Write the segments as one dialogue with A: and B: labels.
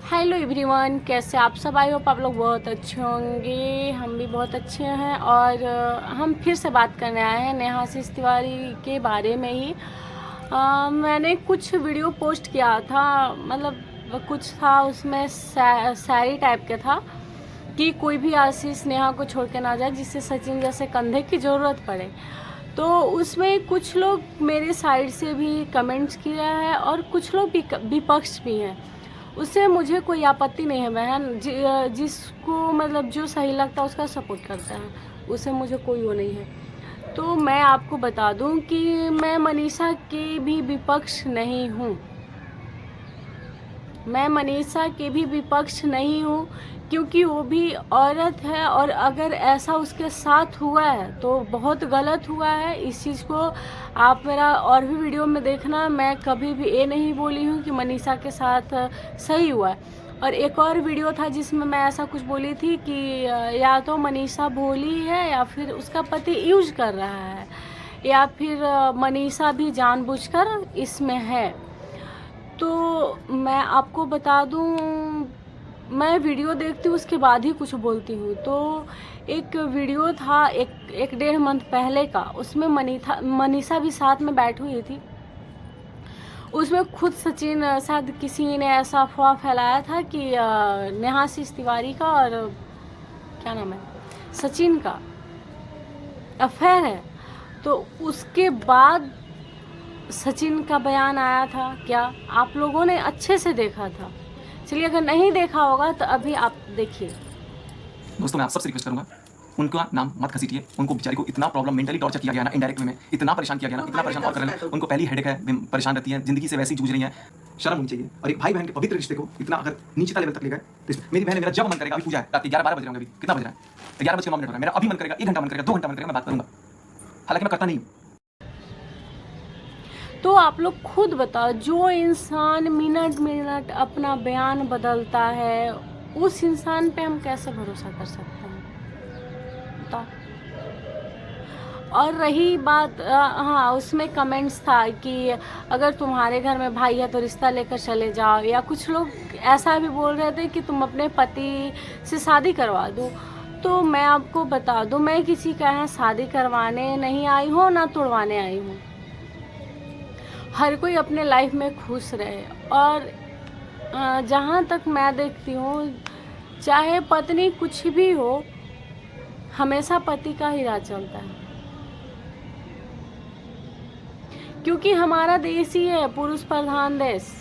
A: Hello everyone, कैसे आप सब? आई होप आप लोग बहुत अच्छे होंगे। हम भी बहुत अच्छे हैं और हम फिर से बात करने आए हैं नेहा आशीष तिवारी के बारे में ही। मैंने कुछ वीडियो पोस्ट किया था, मतलब कुछ था उसमें शायरी टाइप का था कि कोई भी आशीष नेहा को छोड़ के ना जाए जिससे सचिन जैसे कंधे की ज़रूरत पड़े। तो उसमें कुछ लोग मेरे साइड से भी कमेंट्स किया है और कुछ लोग विपक्ष भी हैं। उससे मुझे कोई आपत्ति नहीं है बहन, जिसको मतलब जो सही लगता है उसका सपोर्ट करता है, उससे मुझे कोई वो नहीं है। तो मैं आपको बता दूं कि मैं मनीषा के भी विपक्ष नहीं हूँ, मैं मनीषा के भी विपक्ष नहीं हूँ, क्योंकि वो भी औरत है और अगर ऐसा उसके साथ हुआ है तो बहुत गलत हुआ है। इस चीज़ को आप मेरा और भी वीडियो में देखना, मैं कभी भी ये नहीं बोली हूँ कि मनीषा के साथ सही हुआ है। और एक और वीडियो था जिसमें मैं ऐसा कुछ बोली थी कि या तो मनीषा भोली है या फिर उसका पति यूज कर रहा है या फिर मनीषा भी जानबूझकर इसमें है। तो मैं आपको बता दूं, मैं वीडियो देखती हूँ उसके बाद ही कुछ बोलती हूँ। तो एक वीडियो था एक डेढ़ मंथ पहले का, उसमें मनीषा भी साथ में बैठी हुई थी। उसमें खुद सचिन, शायद किसी ने ऐसा अफवाह फैलाया था कि नेहा आशीष तिवारी का और क्या नाम है सचिन का अफेयर है। तो उसके बाद सचिन का बयान आया था, क्या आप लोगों ने अच्छे से देखा था? चलिए, अगर नहीं देखा होगा तो अभी आप देखिए।
B: दोस्तों, मैं आप सबसे रिक्वेस्ट करूंगा, उनका नाम मत घसीटिए। उनको बेचारी को इतना प्रॉब्लम, मेंटली टॉर्चर किया गया ना, इनडायरेक्ट वे में इतना परेशान किया गया ना, इतना परेशान और कर रहे हैं। उनको पहली हेडेक है, परेशान रहती है, जिंदगी से वैसे ही जूझ रही है। शर्म होनी चाहिए। और एक भाई बहन के पवित्र रिश्ते को इतना अगर नीचे लेवल तक ले गए तो मेरी बहन, मेरा जब मन करेगा, अभी पूजा है रात के 11-12 बज रहे होंगे, अभी कितना बज रहा है, 11 बज के 9 मिनट हो रहा है, मेरा अभी मन करेगा 1 घंटा मन करेगा, 2 घंटा मन करेगा, मैं बात करूंगा। हालांकि मैं करता नहीं हूं।
A: तो आप लोग खुद बताओ, जो इंसान मिनट मिनट अपना बयान बदलता है उस इंसान पे हम कैसे भरोसा कर सकते हैं? बताओ। और रही बात, हाँ, उसमें कमेंट्स था कि अगर तुम्हारे घर में भाई है तो रिश्ता लेकर चले जाओ, या कुछ लोग ऐसा भी बोल रहे थे कि तुम अपने पति से शादी करवा दो। तो मैं आपको बता दूं, मैं किसी का यहाँ शादी करवाने नहीं आई हूँ, ना तोड़वाने आई हूँ। हर कोई अपने लाइफ में खुश रहे। और जहाँ तक मैं देखती हूँ, चाहे पत्नी कुछ भी हो, हमेशा पति का ही राज चलता है, क्योंकि हमारा देश ही है पुरुष प्रधान देश।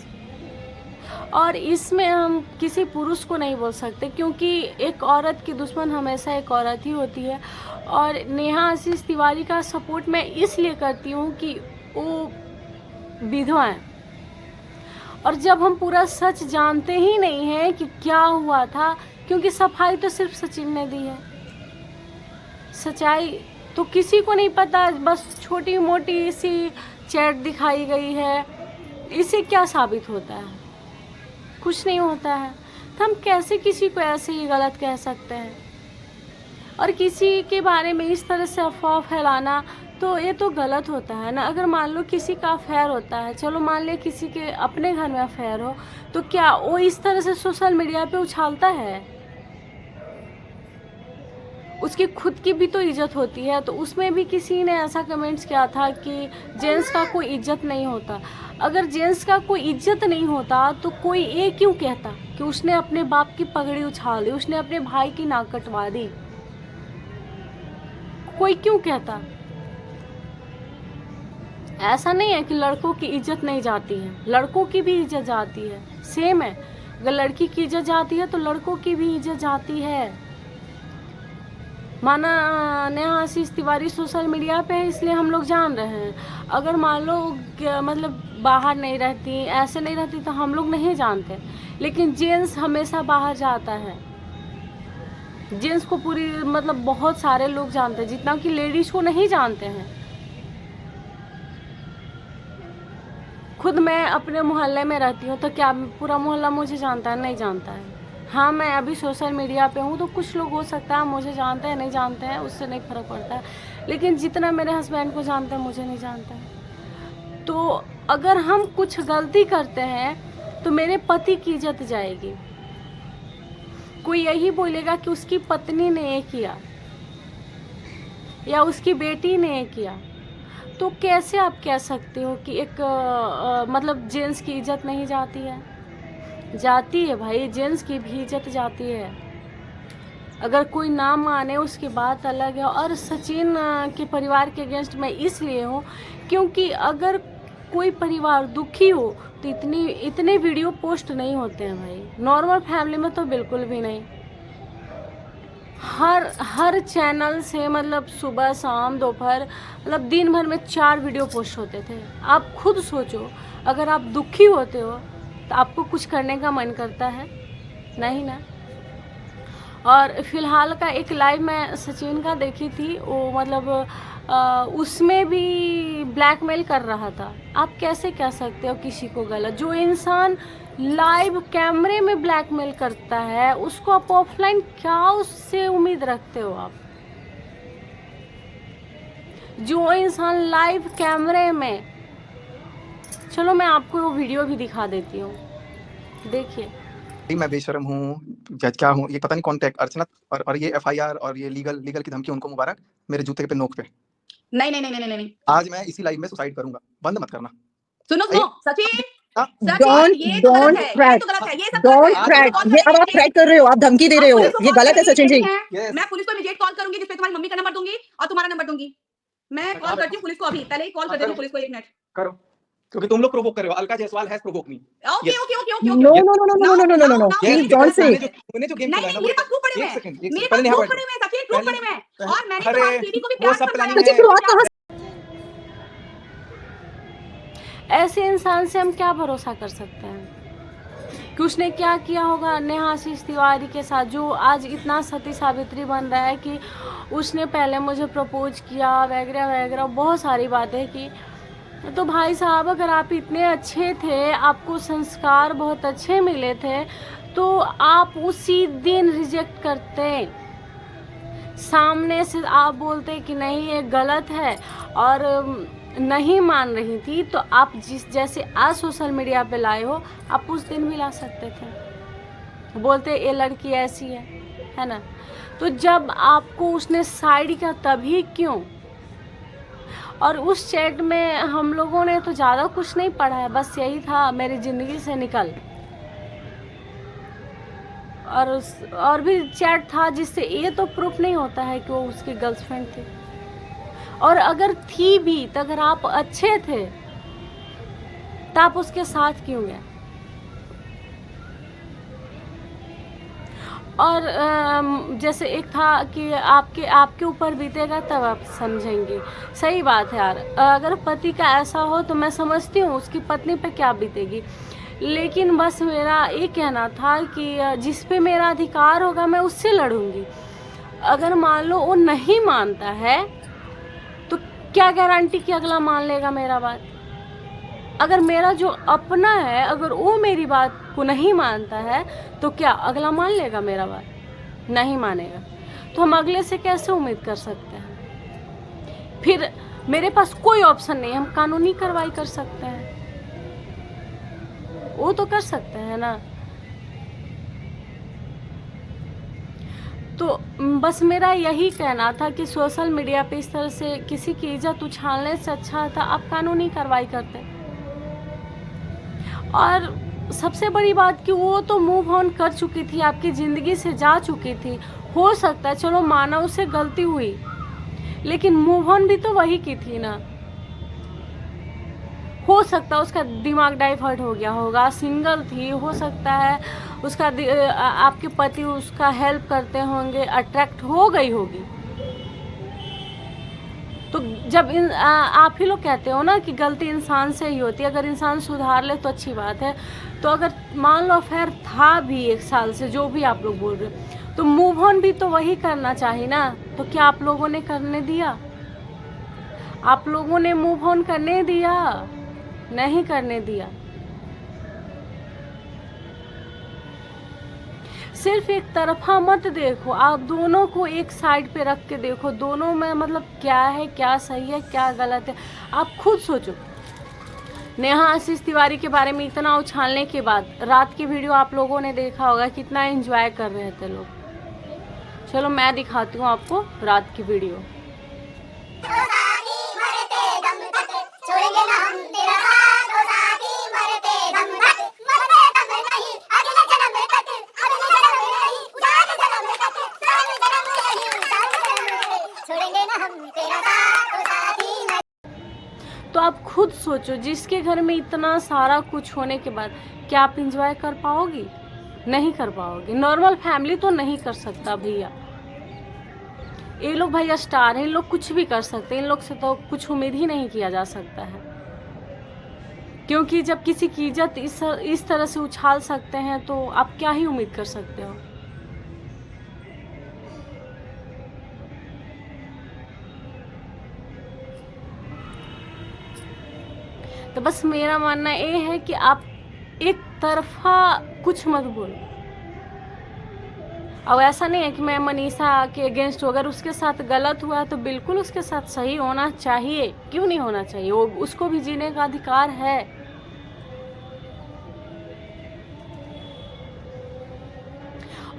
A: और इसमें हम किसी पुरुष को नहीं बोल सकते, क्योंकि एक औरत की दुश्मन हमेशा एक औरत ही होती है। और नेहा आशीष तिवारी का सपोर्ट मैं इसलिए करती हूँ कि वो विधवा है। और जब हम पूरा सच जानते ही नहीं हैं कि क्या हुआ था, क्योंकि सफाई तो सिर्फ सचिन ने दी है, सच्चाई तो किसी को नहीं पता, बस छोटी मोटी सी चैट दिखाई गई है। इससे क्या साबित होता है? कुछ नहीं होता है। तो हम कैसे किसी को ऐसे ही गलत कह सकते हैं? और किसी के बारे में इस तरह से अफवाह फैलाना, तो ये तो गलत होता है ना। अगर मान लो किसी का अफेयर होता है, चलो मान लिया किसी के अपने घर में अफेयर हो, तो क्या वो इस तरह से सोशल मीडिया पे उछालता है? उसकी खुद की भी तो इज्जत होती है। तो उसमें भी किसी ने ऐसा कमेंट्स किया था कि जेंट्स का कोई इज्जत नहीं होता। अगर जेंट्स का कोई इज्जत नहीं होता तो कोई ये क्यों कहता कि उसने अपने बाप की पगड़ी उछाल दी, उसने अपने भाई की नाक कटवा दी? कोई क्यों कहता? ऐसा नहीं है कि लड़कों की इज्जत नहीं जाती है, लड़कों की भी इज्जत जाती है, सेम है। अगर लड़की की इज्जत जाती है तो लड़कों की भी इज्जत जाती है। माना नेहा आशीष तिवारी सोशल मीडिया पे है इसलिए हम लोग जान रहे हैं। अगर मान लो मतलब बाहर नहीं रहती, ऐसे नहीं रहती, तो हम लोग नहीं जानते। लेकिन जेंट्स हमेशा बाहर जाता है, जेंट्स को पूरी मतलब बहुत सारे लोग जानते हैं, जितना कि लेडीज को नहीं जानते हैं। खुद मैं अपने मोहल्ले में रहती हूँ, तो क्या पूरा मोहल्ला मुझे जानता है? नहीं जानता है। हाँ, मैं अभी सोशल मीडिया पे हूँ तो कुछ लोग हो सकता है मुझे जानते हैं, नहीं जानते हैं, उससे नहीं फ़र्क पड़ता है। लेकिन जितना मेरे हस्बैंड को जानते हैं, मुझे नहीं जानता है। तो अगर हम कुछ गलती करते हैं तो मेरे पति की इज्जत जाएगी, कोई यही बोलेगा कि उसकी पत्नी ने ये किया या उसकी बेटी ने ये किया, तो कैसे आप कह सकते हो कि एक मतलब जेंट्स की इज्जत नहीं जाती है? जाती है भाई, जेंट्स की भी इज्जत जाती है। अगर कोई ना माने उसकी बात अलग है। और सचिन के परिवार के अगेंस्ट मैं इसलिए हूँ क्योंकि अगर कोई परिवार दुखी हो तो इतने वीडियो पोस्ट नहीं होते हैं भाई। नॉर्मल फैमिली में तो बिल्कुल भी नहीं। हर चैनल से मतलब सुबह शाम दोपहर मतलब दिन भर में 4 वीडियो पोस्ट होते थे। आप खुद सोचो, अगर आप दुखी होते हो तो आपको कुछ करने का मन करता है? नहीं ना। और फिलहाल का एक लाइव मैं सचिन का देखी थी, वो मतलब उसमें भी ब्लैकमेल कर रहा था। आप कैसे कह सकते हो किसी को गलत? जो इंसान लाइव कैमरे में ब्लैकमेल करता है उसको आप ऑफलाइन क्या उससे उम्मीद रखते हो? आप जो इंसान लाइव कैमरे में, चलो मैं आपको वो वीडियो भी दिखा देती हूँ, देखिए।
C: मैं बेशरम हूँ, जज क्या हूँ, ये पता नहीं कौन टैग अर्चना और ये एफआईआर और ये लीगल की धमकी उनको मुबारक, मेरे जूते पे नोक पे।
D: नहीं नहीं नहीं नहीं नहीं
C: आज मैं इसी लाइव में सुसाइड करूंगा, बंद मत करना।
D: सुनो Sachin,
E: don't threat, don't threat. ये अब आप थ्रेट कर रहे हो, आप धमकी दे रहे हो, ये गलत है सचिन जी।
D: मैं पुलिस को इमीडिएट कॉल करूंगी, जिसपे तुम्हारी मम्मी का नंबर दूंगी और तुम्हारा नंबर दूंगी। मैं कॉल करती हूँ पुलिस को अभी, पहले ही कॉल कर देती हूँ पुलिस को। 1 मिनट
C: करो, क्योंकि तुम लोग प्रोवोक कर रहे हो। Alka Jaiswal has provoke me.
D: Okay okay okay okay
E: no no no no no no no no, please don't say.
C: मैंने जो गेम खेला है ना,
D: मेरे पास प्रूफ पड़े हुए हैं, मेरे पास प्रूफ पड़े हुए हैं सचिन, प्रूफ पड़े हुए हैं। और मैंने तो दीदी को भी प्यार से समझाया।
E: सचिन शुरुआत कहाँ से?
A: ऐसे इंसान से हम क्या भरोसा कर सकते हैं कि उसने क्या किया होगा नेहा आशीष तिवारी के साथ, जो आज इतना सती सावित्री बन रहा है कि उसने पहले मुझे प्रपोज किया वगैरह वगैरह, बहुत सारी बातें की। तो भाई साहब, अगर आप इतने अच्छे थे, आपको संस्कार बहुत अच्छे मिले थे, तो आप उसी दिन रिजेक्ट करते। सामने से आप बोलते कि नहीं ये गलत है और नहीं मान रही थी, तो आप जैसे आज सोशल मीडिया पे लाए हो, आप उस दिन भी ला सकते थे। बोलते ये लड़की ऐसी है ना। तो जब आपको उसने साइड किया तभी क्यों? और उस चैट में हम लोगों ने तो ज़्यादा कुछ नहीं पढ़ा है, बस यही था मेरी ज़िंदगी से निकल। और भी चैट था जिससे ये तो प्रूफ नहीं होता है कि वो उसकी गर्लफ्रेंड थी। और अगर थी भी तो अगर आप अच्छे थे तो आप उसके साथ क्यों गए? और जैसे एक था कि आपके ऊपर बीतेगा तब आप समझेंगे। सही बात है यार, अगर पति का ऐसा हो तो मैं समझती हूँ उसकी पत्नी पे क्या बीतेगी, लेकिन बस मेरा ये कहना था कि जिस पे मेरा अधिकार होगा मैं उससे लड़ूंगी। अगर मान लो वो नहीं मानता है तो क्या गारंटी कि अगला मान लेगा मेरा बात? अगर मेरा जो अपना है, अगर वो मेरी बात को नहीं मानता है तो क्या अगला मान लेगा मेरा बात? नहीं मानेगा। तो हम अगले से कैसे उम्मीद कर सकते हैं? फिर मेरे पास कोई ऑप्शन नहीं है, हम कानूनी कार्रवाई कर सकते हैं, वो तो कर सकते हैं ना। तो बस मेरा यही कहना था कि सोशल मीडिया पे इस तरह से किसी की इज्जत उछालने से अच्छा था आप कानूनी कार्रवाई करते। और सबसे बड़ी बात कि वो तो मूव ऑन कर चुकी थी, आपकी ज़िंदगी से जा चुकी थी। हो सकता है चलो माना उसे गलती हुई, लेकिन मूव ऑन भी तो वही की थी ना। हो सकता है उसका दिमाग डाइवर्ट हो गया होगा, सिंगल थी, हो सकता है उसका आपके पति उसका हेल्प करते होंगे, अट्रैक्ट हो गई होगी। तो जब आप ही लोग कहते हो ना कि गलती इंसान से ही होती है, अगर इंसान सुधार ले तो अच्छी बात है। तो अगर मान लो अफेयर था भी 1 साल से, जो भी आप लोग बोल रहे हो, तो मूव ऑन भी तो वही करना चाहिए ना। तो क्या आप लोगों ने करने दिया? आप लोगों ने मूव ऑन करने दिया? नहीं करने दिया। सिर्फ एक तरफा मत देखो, आप दोनों को एक साइड पे रख के देखो, दोनों में मतलब क्या है, क्या सही है, क्या गलत है, आप खुद सोचो। नेहा आशीष तिवारी के बारे में इतना उछालने के बाद रात की वीडियो आप लोगों ने देखा होगा, कितना एंजॉय कर रहे थे लोग। चलो मैं दिखाती हूँ आपको रात की वीडियो। तो आप खुद सोचो, जिसके घर में इतना सारा कुछ होने के बाद क्या आप इंजॉय कर पाओगी? नहीं कर पाओगे। नॉर्मल फैमिली तो नहीं कर सकता भैया। ये लोग भैया स्टार हैं, इन लोग कुछ भी कर सकते हैं, इन लोग से तो कुछ उम्मीद ही नहीं किया जा सकता है। क्योंकि जब किसी की इज्जत इस तरह से उछाल सकते हैं तो आप क्या ही उम्मीद कर सकते हो। तो बस मेरा मानना ये है कि आप एक तरफा कुछ मत बोलो। अब ऐसा नहीं है कि मैं मनीषा के अगेंस्ट हूँ, अगर उसके साथ गलत हुआ तो बिल्कुल उसके साथ सही होना चाहिए, क्यों नहीं होना चाहिए? वो उसको भी जीने का अधिकार है।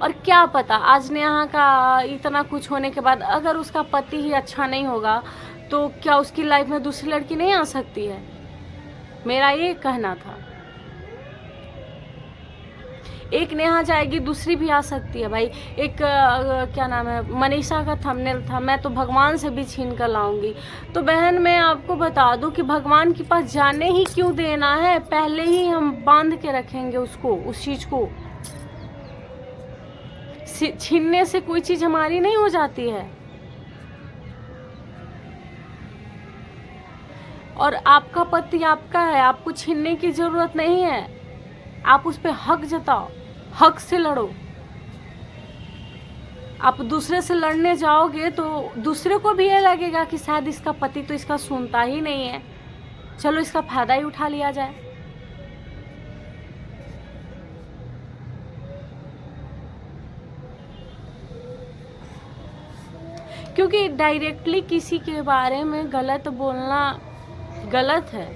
A: और क्या पता आज नेहा का इतना कुछ होने के बाद अगर उसका पति ही अच्छा नहीं होगा तो क्या उसकी लाइफ में दूसरी लड़की नहीं आ सकती है? मेरा ये कहना था। एक नेहा जाएगी, दूसरी भी आ सकती है भाई। एक क्या नाम है, मनीषा का थंबनेल था, मैं तो भगवान से भी छीन कर लाऊंगी। तो बहन मैं आपको बता दूं कि भगवान के पास जाने ही क्यों देना है, पहले ही हम बांध के रखेंगे उसको, उस चीज को। छीनने से कोई चीज हमारी नहीं हो जाती है। और आपका पति आपका है, आपको छीनने की जरूरत नहीं है। आप उस पर हक जताओ, हक से लड़ो। आप दूसरे से लड़ने जाओगे तो दूसरे को भी ये लगेगा कि शायद इसका पति तो इसका सुनता ही नहीं है, चलो इसका फायदा ही उठा लिया जाए। क्योंकि डायरेक्टली किसी के बारे में गलत बोलना गलत है।